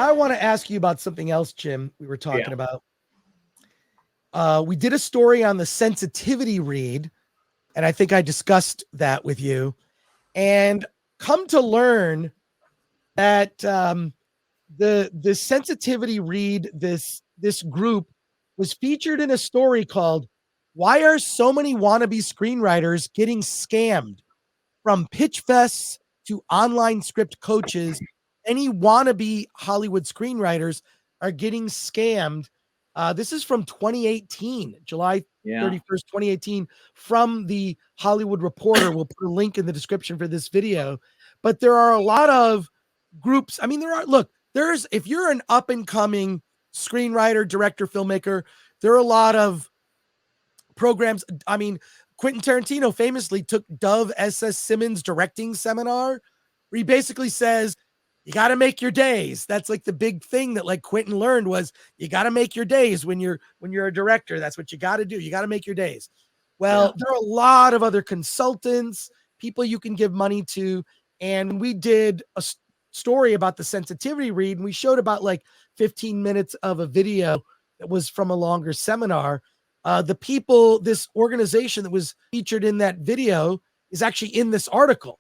I want to ask you about something else, Jim. We were talking about. We did a story on the sensitivity read, and I think I discussed that with you. And come to learn that the sensitivity read, this group was featured in a story called "Why Are So Many Wannabe Screenwriters Getting Scammed?" From pitch fests to online script coaches, any wannabe Hollywood screenwriters are getting scammed. This is from 2018, July 31st, 2018, from the Hollywood Reporter. We'll put a link in the description for this video. But there are a lot of groups. I mean, if you're an up and coming screenwriter, director, filmmaker, there are a lot of programs. I mean, Quentin Tarantino famously took Dove S.S. Simmons' directing seminar, where he basically says, you got to make your days. That's like the big thing that like Quentin learned was you got to make your days when you're a director. That's what you got to do. You got to make your days. Well, there are a lot of other consultants, people you can give money to. And we did a story about the sensitivity read, and we showed about like 15 minutes of a video that was from a longer seminar. This organization that was featured in that video is actually in this article.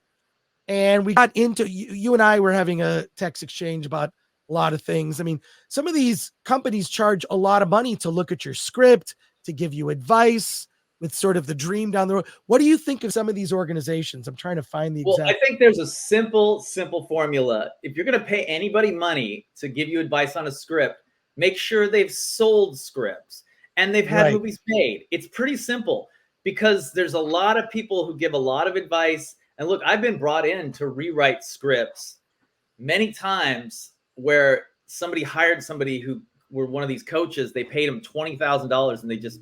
And we got into, you and I were having a text exchange about a lot of things. I mean, some of these companies charge a lot of money to look at your script, to give you advice with sort of the dream down the road. What do you think of some of these organizations? I'm trying to find the exact. Well, I think there's a simple formula. If you're going to pay anybody money to give you advice on a script, make sure they've sold scripts. And they've had movies made. It's pretty simple because there's a lot of people who give a lot of advice. And look, I've been brought in to rewrite scripts many times where somebody hired somebody who were one of these coaches. They paid them $20,000 and they just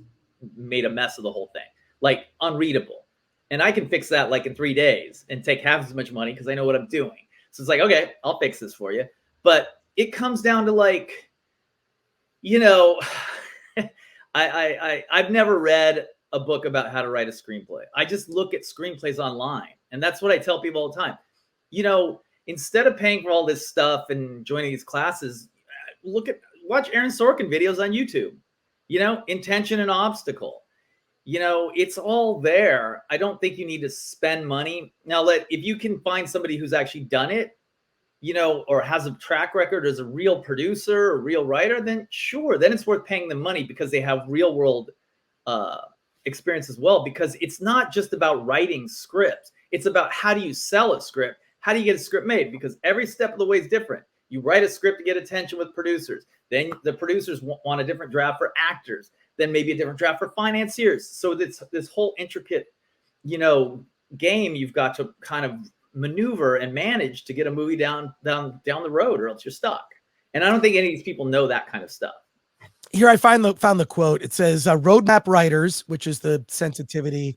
made a mess of the whole thing, like unreadable. And I can fix that like in 3 days and take half as much money because I know what I'm doing. So it's like, okay, I'll fix this for you. But it comes down to like, I've never read a book about how to write a screenplay. I just look at screenplays online. And that's what I tell people all the time. Instead of paying for all this stuff and joining these classes, watch Aaron Sorkin videos on YouTube. Intention and obstacle. It's all there. I don't think you need to spend money. Now, if you can find somebody who's actually done it, or has a track record as a real producer or real writer, then sure, then it's worth paying them money because they have real world experience as well. Because it's not just about writing scripts. It's about how do you sell a script? How do you get a script made? Because every step of the way is different. You write a script to get attention with producers. Then the producers want a different draft for actors. Then maybe a different draft for financiers. So this whole intricate, game you've got to kind of maneuver and manage to get a movie down the road, or else you're stuck. And I don't think any of these people know that kind of stuff. Here I found the quote. It says, Roadmap Writers, which is the sensitivity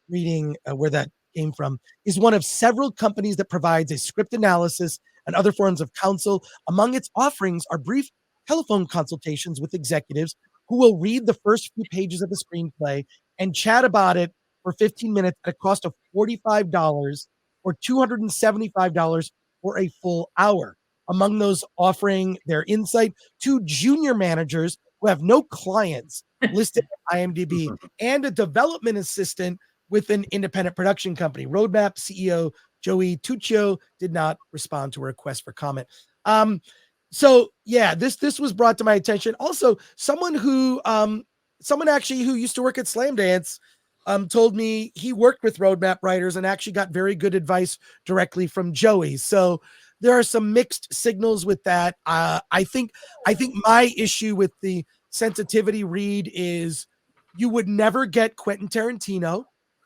reading where that came from, is one of several companies that provides a script analysis and other forms of counsel. Among its offerings are brief telephone consultations with executives who will read the first few pages of the screenplay and chat about it for 15 minutes at a cost of $45 or $275 for a full hour. Among those offering their insight to junior managers who have no clients listed at IMDb and a development assistant with an independent production company. Roadmap CEO Joey Tuccio did not respond to a request for comment. So yeah, this was brought to my attention. Also, someone actually who used to work at Slam Dance told me he worked with Roadmap Writers and actually got very good advice directly from Joey. So there are some mixed signals with that. I think my issue with the sensitivity read is you would never get Quentin Tarantino.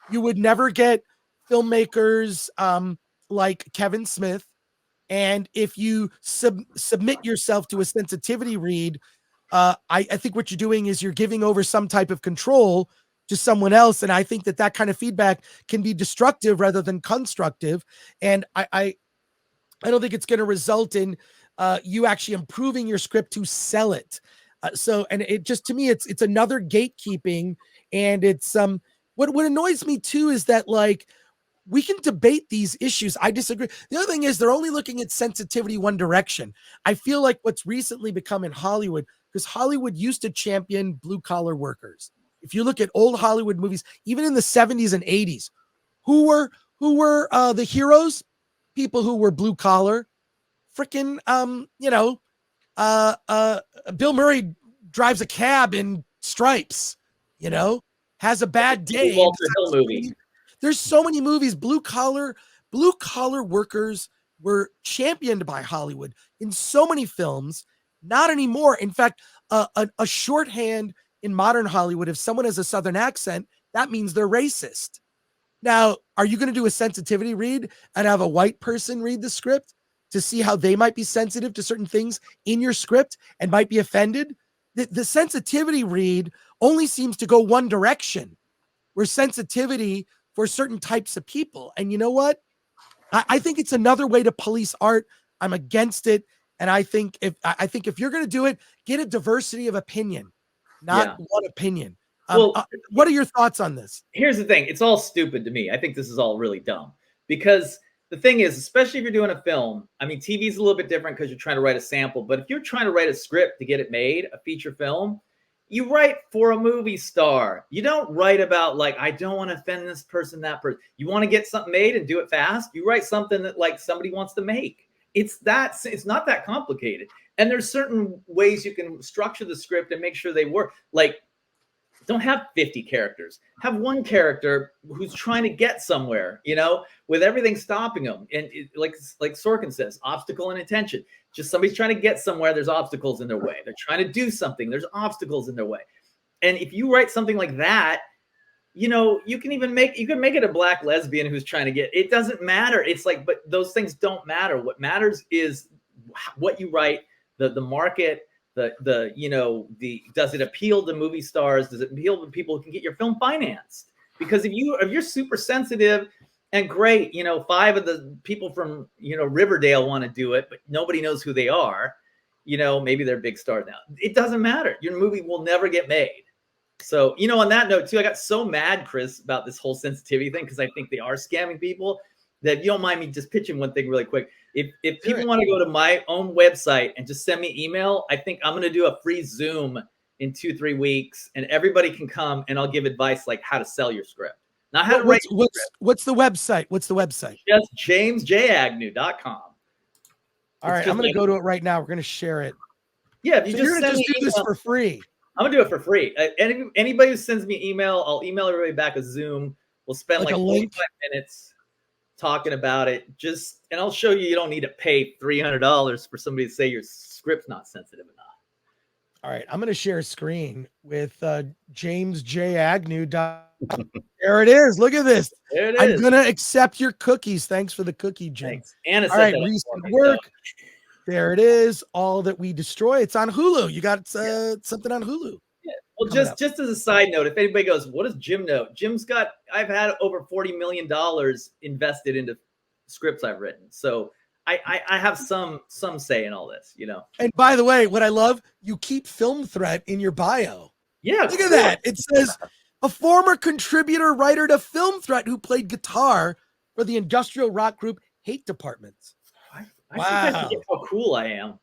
You would never get filmmakers like Kevin Smith. And if you submit yourself to a sensitivity read, I think what you're doing is you're giving over some type of control to someone else. And I think that kind of feedback can be destructive rather than constructive. And I don't think it's going to result in you actually improving your script to sell it. And it just, to me, it's another gatekeeping. And it's what annoys me too is that, like, we can debate these issues. I disagree. The other thing is they're only looking at sensitivity one direction. I feel like what's recently become in Hollywood, because Hollywood used to champion blue collar workers. If you look at old Hollywood movies, even in the 70s and 80s, who were the heroes? People who were blue collar. Freaking Bill Murray drives a cab in Stripes, has a bad day. Walter Hill movie. There's so many movies. Blue collar workers were championed by Hollywood in so many films. Not anymore. In fact, a shorthand in modern Hollywood, if someone has a Southern accent, that means they're racist. Now, are you going to do a sensitivity read and have a white person read the script to see how they might be sensitive to certain things in your script and might be offended? The sensitivity read only seems to go one direction, where sensitivity for certain types of people. And you know what? I think it's another way to police art. I'm against it. And I think if you're going to do it, get a diversity of opinion, not one opinion. What are your thoughts on this? Here's the thing. It's all stupid to me. I think this is all really dumb, because the thing is, especially if you're doing a film, I mean, TV is a little bit different because you're trying to write a sample, but if you're trying to write a script to get it made, a feature film, you write for a movie star. You don't write about like, I don't want to offend this person, that person. You want to get something made and do it fast. You write something that like somebody wants to make. It's not that complicated. And there's certain ways you can structure the script and make sure they work. Like, don't have 50 characters. Have one character who's trying to get somewhere, with everything stopping them. And like Sorkin says, obstacle and intention. Just somebody's trying to get somewhere. There's obstacles in their way. They're trying to do something. There's obstacles in their way. And if you write something like that, you can make it a black lesbian who's trying to get, it doesn't matter. It's like, but those things don't matter. What matters is what you write, the market, does it appeal to movie stars? Does it appeal to people who can get your film financed? Because if you're super sensitive and great, 5 of the people from, Riverdale want to do it, but nobody knows who they are, maybe they're big stars now. It doesn't matter. Your movie will never get made. So, on that note too, I got so mad, Chris, about this whole sensitivity thing, because I think they are scamming people, that if you don't mind me just pitching one thing really quick. If people want to go to my own website and just send me email, I think I'm going to do a free Zoom in 2-3 weeks, and everybody can come and I'll give advice like how to sell your script. Not how to write your script. What's the website? What's the website? Just jamesjagnew.com. All right, I'm going to go to it right now. We're going to share it. Yeah, if you you're going to just do this for free. I'm going to do it for free. Anybody who sends me email, I'll email everybody back a Zoom. We'll spend like 45 minutes talking about it, and I'll show you don't need to pay $300 for somebody to say your script's not sensitive enough. All right, I'm going to share a screen with James J. Agnew. There it is. Look at this. There it is. I'm going to accept your cookies. Thanks for the cookie, James. And all right, recent work. So. There it is. All That We Destroy. It's on Hulu. You got something on Hulu. Yeah. Well, just as a side note, if anybody goes, what does Jim know? I've had over $40 million invested into scripts I've written. So I have some say in all this, And by the way, what I love, you keep Film Threat in your bio. Yeah. Look at that. It says a former contributor writer to Film Threat who played guitar for the industrial rock group Hate Departments. I think I forget how cool I am.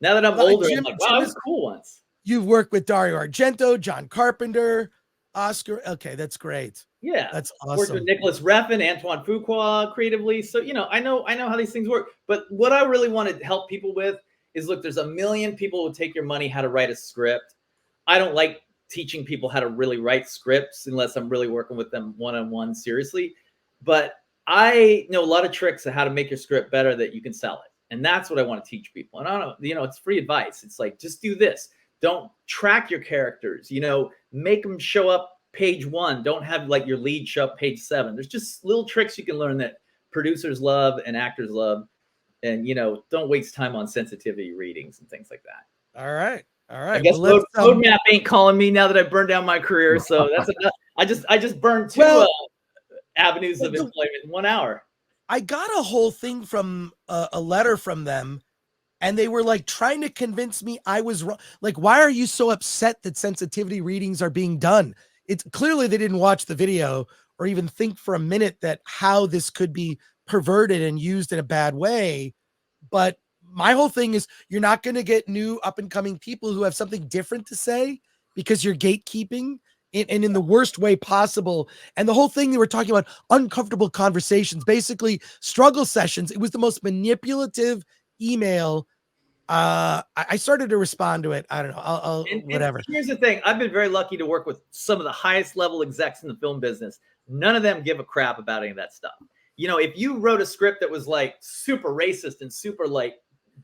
Now that I'm older, I'm like, wow, I was cool once. You've worked with Dario Argento, John Carpenter, Oscar. Okay, that's great. Yeah, that's awesome. Worked with Nicholas Refn, Antoine Fuqua creatively. So I know how these things work. But what I really want to help people with is, look, there's a million people who will take your money how to write a script. I don't like teaching people how to really write scripts unless I'm really working with them one-on-one seriously. But I know a lot of tricks of how to make your script better that you can sell it. And that's what I want to teach people. And I don't know, it's free advice. It's like, just do this. Don't track your characters, make them show up page 1. Don't have like your lead show up page 7. There's just little tricks you can learn that producers love and actors love. And, don't waste time on sensitivity readings and things like that. All right. I guess Roadmap ain't calling me now that I burned down my career. So that's enough. I just burned 2 avenues of employment in 1 hour. I got a whole thing from a letter from them, and they were like trying to convince me I was wrong. Like, why are you so upset that sensitivity readings are being done? It's clearly they didn't watch the video or even think for a minute that how this could be perverted and used in a bad way. But my whole thing is you're not going to get new up and coming people who have something different to say because you're gatekeeping and in the worst way possible. And the whole thing they were talking about, uncomfortable conversations, basically struggle sessions. It was the most manipulative email. I started to respond to it. I don't know. I'll whatever. And here's the thing. I've been very lucky to work with some of the highest level execs in the film business. None of them give a crap about any of that stuff. You know, if you wrote a script that was like super racist and super like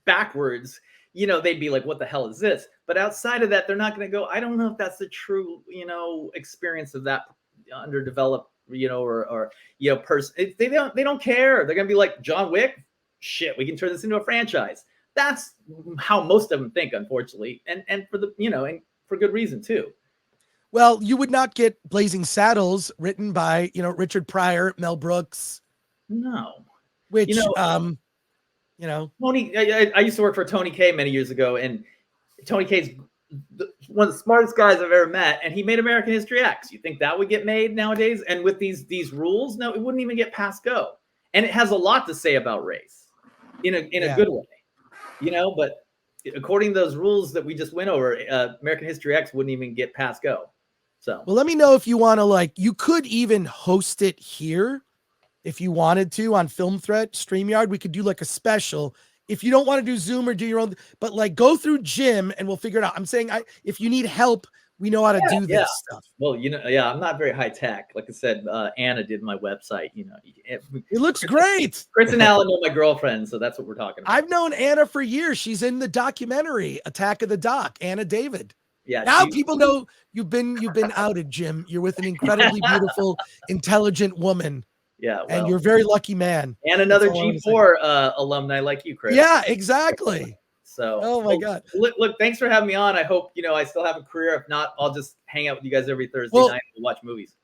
backwards, you know, they'd be like, what the hell is this? But outside of that, they're not going to go, I don't know if that's the true, you know, experience of that underdeveloped, you know, or you know, person. They don't care. They're going to be like, John Wick, shit, we can turn this into a franchise. That's how most of them think, unfortunately. And for the, you know, and for good reason too. Well, you would not get Blazing Saddles written by, you know, Richard Pryor, Mel Brooks. No. Which, you know, Tony, I used to work for Tony Kaye many years ago, and Tony Kaye's one of the smartest guys I've ever met, and he made American History X. You think that would get made nowadays? And with these rules, no, it wouldn't even get past go. And it has a lot to say about race in a good way, you know. But according to those rules that we just went over, American History X wouldn't even get past go. So, well, let me know if you want to, like, you could even host it here. If you wanted to on Film Threat, StreamYard, we could do like a special. If you don't want to do Zoom or do your own, but like go through Jim and we'll figure it out. I'm saying if you need help, we know how to do this stuff. Well, you know, I'm not very high tech. Like I said, Anna did my website. You know, it looks great. Chris and Alan know my girlfriend, so that's what we're talking about. I've known Anna for years. She's in the documentary Attack of the Doc, Anna David. Yeah. Now people know you've been outed, Jim. You're with an incredibly beautiful, intelligent woman. Yeah, well, and you're a very lucky man. And another G4 alumni like you, Chris. Yeah, exactly. So, oh my God. Look, thanks for having me on. I hope, you know, I still have a career. If not, I'll just hang out with you guys every Thursday night and watch movies.